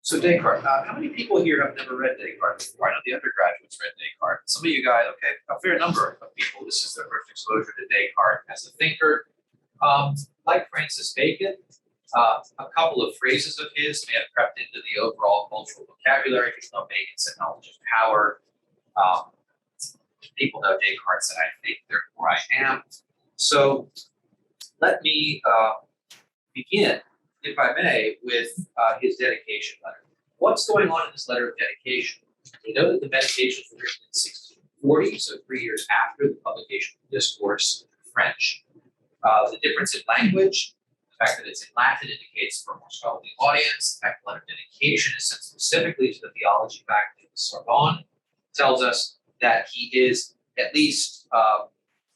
So Descartes, how many people here have never read Descartes before? I know the undergraduates read Descartes. Some of you guys, okay, a fair number of people, this is their first exposure to Descartes as a thinker. Like Francis Bacon, a couple of phrases of his may have crept into the overall cultural vocabulary. People know Bacon said knowledge is power. People know Descartes said I think, therefore I am. So let me begin, if I may, with his dedication letter. What's going on in this letter of dedication? We know that the Meditations were written in 1640, so 3 years after the publication of the Discourse in French. The difference in language, the fact that it's in Latin indicates for a more scholarly audience. The fact the letter of dedication is sent specifically to the theology faculty of the Sorbonne tells us that he is at least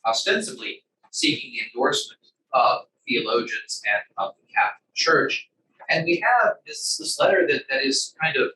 ostensibly seeking the endorsement of theologians and of the Catholic Church. And we have this letter that is kind of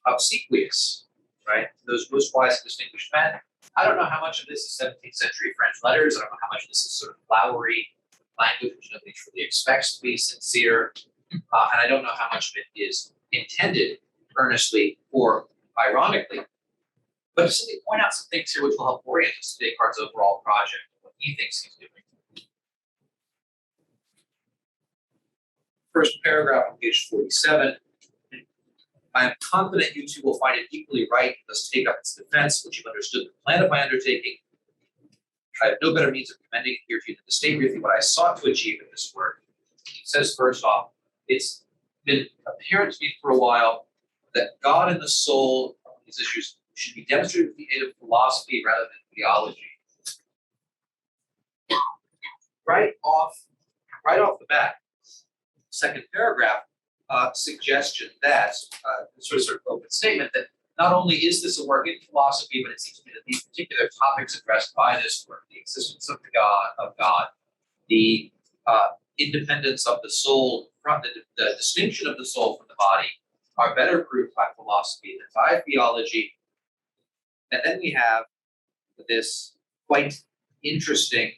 obsequious, right? Those most wise and distinguished men. I don't know how much of this is 17th century French letters. I don't know how much of this is sort of flowery language, which nobody truly expects to be sincere. And I don't know how much of it is intended earnestly or ironically. But to simply point out some things here which will help orient us to Descartes' overall project and what he thinks he's doing. First paragraph on page 47. I am confident you two will find it equally right and thus take up its defense, which you've understood the plan of my undertaking. I have no better means of commending it here to you than to state briefly what I sought to achieve in this work. He says, first off, it's been apparent to me for a while that God and the soul of these issues should be demonstrated with the aid of philosophy rather than theology. Right off the bat, second paragraph, suggestion that, sort of open statement that not only is this a work in philosophy, but it seems to me that these particular topics addressed by this work, the existence of God, the independence of the soul, from the distinction of the soul from the body, are better proved by philosophy than by theology. And then we have this quite interesting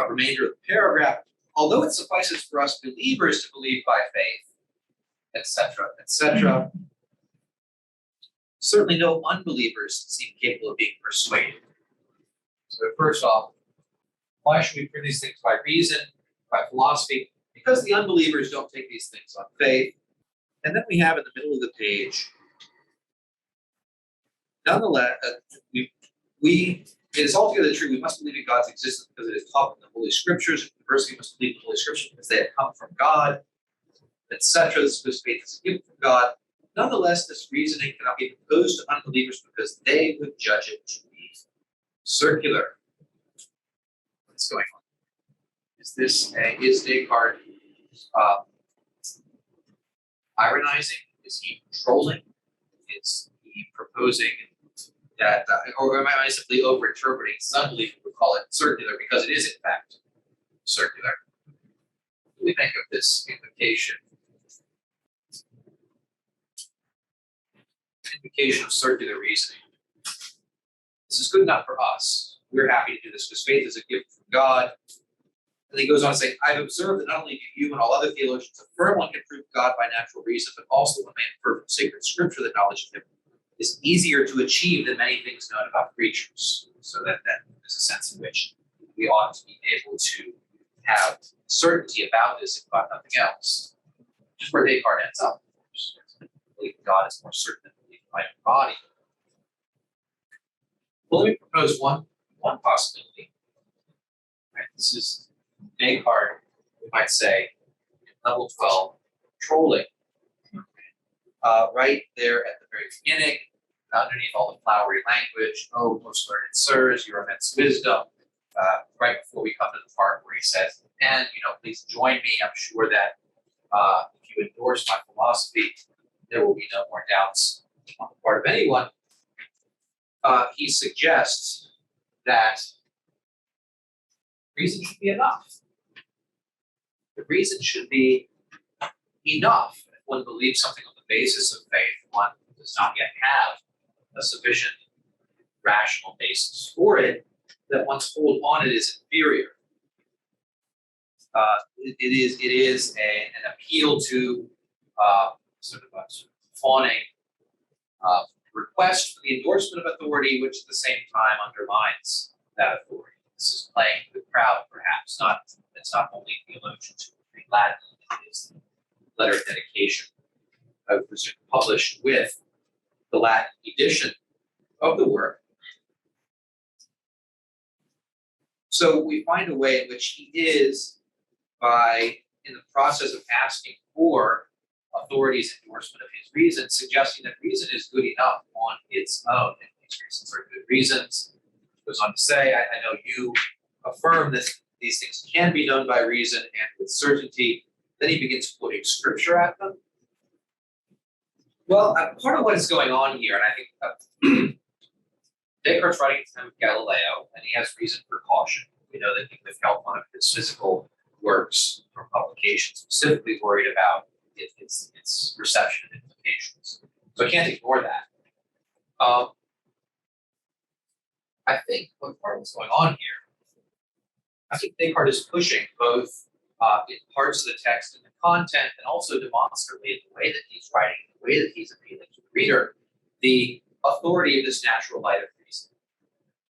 remainder of the paragraph. Although it suffices for us believers to believe by faith, etc., etc., certainly no unbelievers seem capable of being persuaded. So first off, why should we prove these things by reason, by philosophy? Because the unbelievers don't take these things on faith. And then we have in the middle of the page, nonetheless, it is altogether true we must believe in God's existence because it is taught in the Holy Scriptures, and conversely, we must believe in the Holy Scriptures because they have come from God, etc. This faith is a gift from God. Nonetheless, this reasoning cannot be proposed to unbelievers because they would judge it to be circular. What's going on? Is Descartes ironizing? Is he trolling? Is he proposing that, or am I simply over-interpreting? Some unbelievers would call it circular because it is, in fact, circular. What do we think of this invocation? Invocation of circular reasoning. This is good enough for us. We're happy to do this because faith is a gift from God. And he goes on to say, I've observed that not only do you and all other theologians affirm one can prove God by natural reason, but also one may infer from sacred scripture that knowledge of him is easier to achieve than many things known about creatures. So that there's a sense in which we ought to be able to have certainty about this, if about nothing else. Which is where Descartes ends up. Believe God is more certain than belief in my own body. Well, let me propose one possibility. Right, this is Descartes, we might say, level 12, trolling. Right there at the very beginning, underneath all the flowery language, oh, most learned sirs, your immense wisdom, right before we come to the part where he says, and, please join me. I'm sure that if you endorse my philosophy, there will be no more doubts on the part of anyone. He suggests that reason should be enough. The reason should be enough. If one believes something on the basis of faith, one does not yet have a sufficient rational basis for it, that one's hold on it is inferior. It is an appeal to sort of fawning request for the endorsement of authority, which at the same time undermines that authority. This is playing to the crowd, perhaps. It's not only theologians who read Latin, it is the letter of dedication was published with the Latin edition of the work. So we find a way in which he is, in the process of asking for authority's endorsement of his reason, suggesting that reason is good enough on its own, and these reasons are good reasons. He goes on to say, I know you affirm that these things can be known by reason and with certainty. Then he begins quoting scripture at them. Well, part of what is going on here, and I think Descartes writing at the time of Galileo, and he has reason for caution. We know that he withheld one of his physical works from publication, specifically worried about its reception and implications. So I can't ignore that. I think what part of what's going on here, I think Descartes is pushing both in parts of the text and the content, and also demonstrably in the way that he's writing, the way that he's appealing to the reader, the authority of this natural light of reason.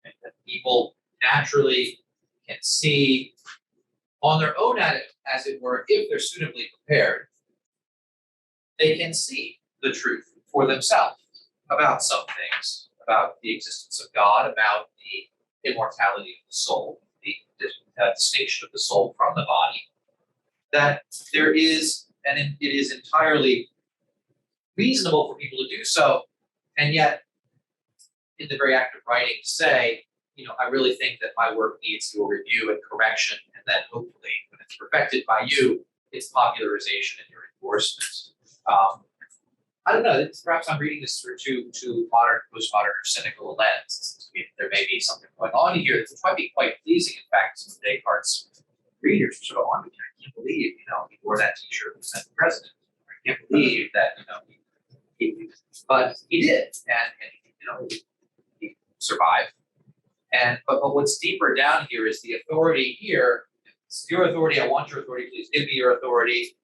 And that people naturally can see on their own, as it were, if they're suitably prepared, they can see the truth for themselves about some things, about the existence of God, about the immortality of the soul, the distinction of the soul from the body, that there is, and it is entirely reasonable for people to do so, and yet, in the very act of writing, say, I really think that my work needs your review and correction, and then hopefully, when it's perfected by you, its popularization and your endorsement. I don't know. Perhaps I'm reading this through too modern, postmodern, or cynical a lens. There may be something going on here that might be quite pleasing. In fact, some of Descartes' readers are sort of on me. I can't believe he wore that T-shirt and sent the president. I can't believe that but he did, and he survived. But what's deeper down here is the authority here. It's your authority. I want your authority. Please give me your authority.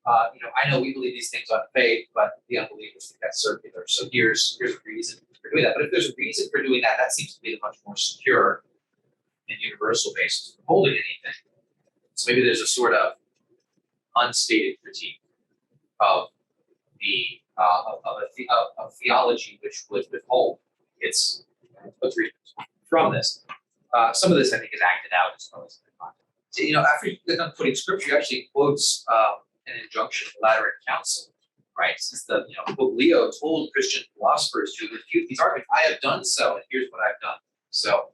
I know we believe these things on faith, but the unbelievers think that's circular. So here's a reason for doing that. But if there's a reason for doing that, that seems to be a much more secure and universal basis for holding anything. So maybe there's a sort of unstated critique of of theology which would withhold its agreement from this. Some of this, I think, is acted out as well as in the content. After you get done putting scripture, you actually quotes an injunction of the Lateran Council, right? Since Pope Leo told Christian philosophers to refute these arguments, I have done so, and here's what I've done. So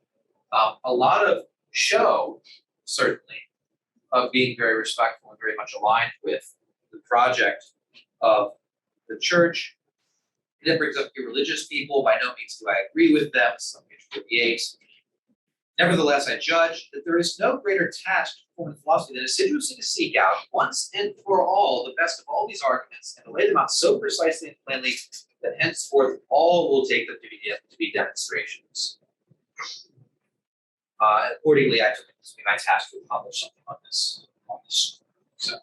a lot of show, certainly, of being very respectful and very much aligned with the project of the church. And it brings up irreligious people. By no means do I agree with them. Some page 48. Nevertheless, I judge that there is no greater task for philosophy than assiduously to seek out once and for all the best of all these arguments and to lay them out so precisely and plainly that henceforth all will take them to be demonstrations. Accordingly, I took it to be my task to publish something on this. So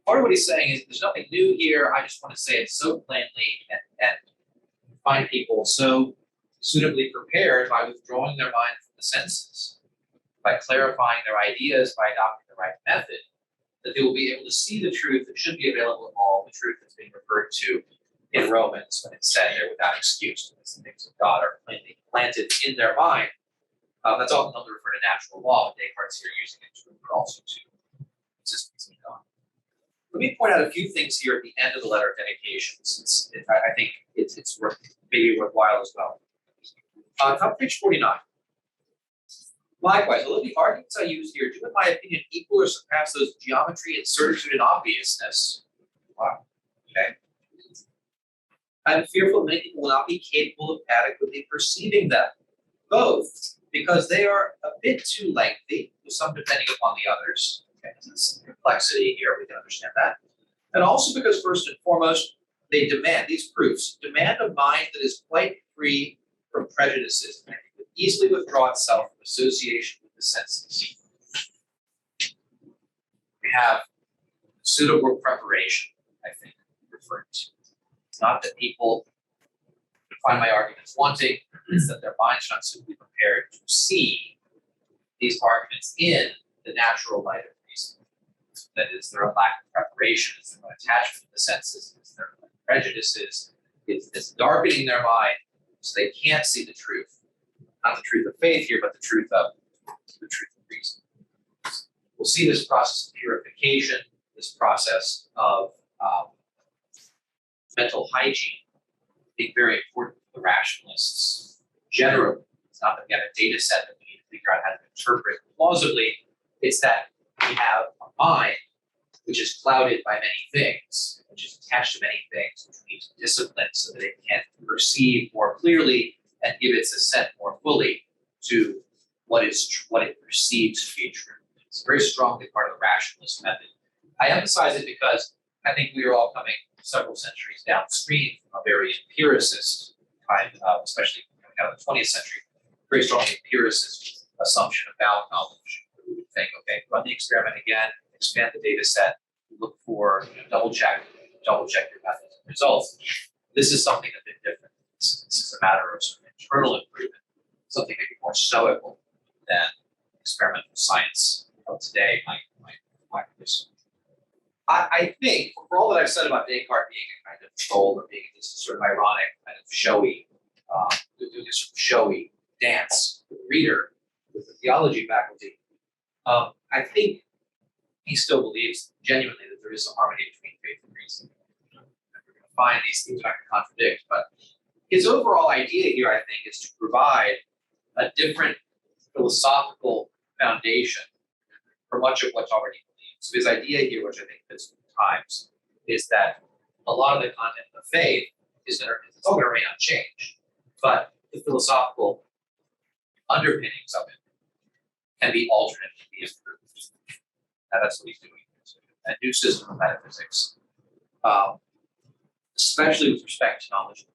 part of what he's saying is there's nothing new here. I just want to say it so plainly and find people so suitably prepared by withdrawing their mind from the senses, by clarifying their ideas, by adopting the right method, that they will be able to see the truth that should be available to all, the truth that's being referred to in Romans when it's said there without excuse, because the things of God are plainly planted in their mind. That's often known to refer to natural law, but Descartes here using it to refer also to existence of God. Let me point out a few things here at the end of the letter of dedication, since I think it's maybe worthwhile as well. Top page 49. Likewise, although the arguments I use here do, in my opinion, equal or surpass those of geometry and certitude and obviousness. Wow. Okay. I'm fearful many people will not be capable of adequately perceiving them, both because they are a bit too lengthy, with some depending upon the others. Okay, there's some complexity here, we can understand that. And also because, first and foremost, they demand, these proofs, demand a mind that is quite free from prejudices and could easily withdraw itself from association with the senses. We have pseudo-work preparation, I think, referring to. It's not that people find my arguments wanting, it's that their minds are not simply prepared to see these arguments in the natural light of reason. That is, there a lack of preparation, is there an attachment to the senses, is there prejudices, is this darkening their mind so they can't see the truth. Not the truth of faith here, but the truth of reason. We'll see this process of purification, this process of mental hygiene being very important for the rationalists. Generally, it's not that we have a data set that we need to figure out how to interpret plausibly. It's that we have a mind which is clouded by many things, which is attached to many things, which needs discipline so that it can perceive more clearly and give its assent more fully to what it perceives to be true. It's very strongly part of the rationalist method. I emphasize it because I think we are all coming several centuries downstream from a very empiricist kind of, especially coming out of the 20th century, very strongly empiricist assumption about knowledge. We would think, okay, run the experiment again, expand the data set, look for, double check your methods and results. This is something a bit different. This is a matter of sort of internal improvement, something maybe more stoical than experimental science of today might practice. I think, for all that I've said about Descartes being a kind of troll or being this sort of ironic, kind of showy, doing this sort of showy dance with the reader, with the theology faculty, I think he still believes genuinely that there is a harmony between faith and reason. We're going to find these things are not going to contradict, but his overall idea here, I think, is to provide a different philosophical foundation for much of what's already believed. So his idea here, which I think fits with the times, is that a lot of the content of faith is it's all going to remain unchanged, but the philosophical underpinnings of it can be altered and can be improved. And that's what he's doing. So a new system of metaphysics, especially with respect to knowledge of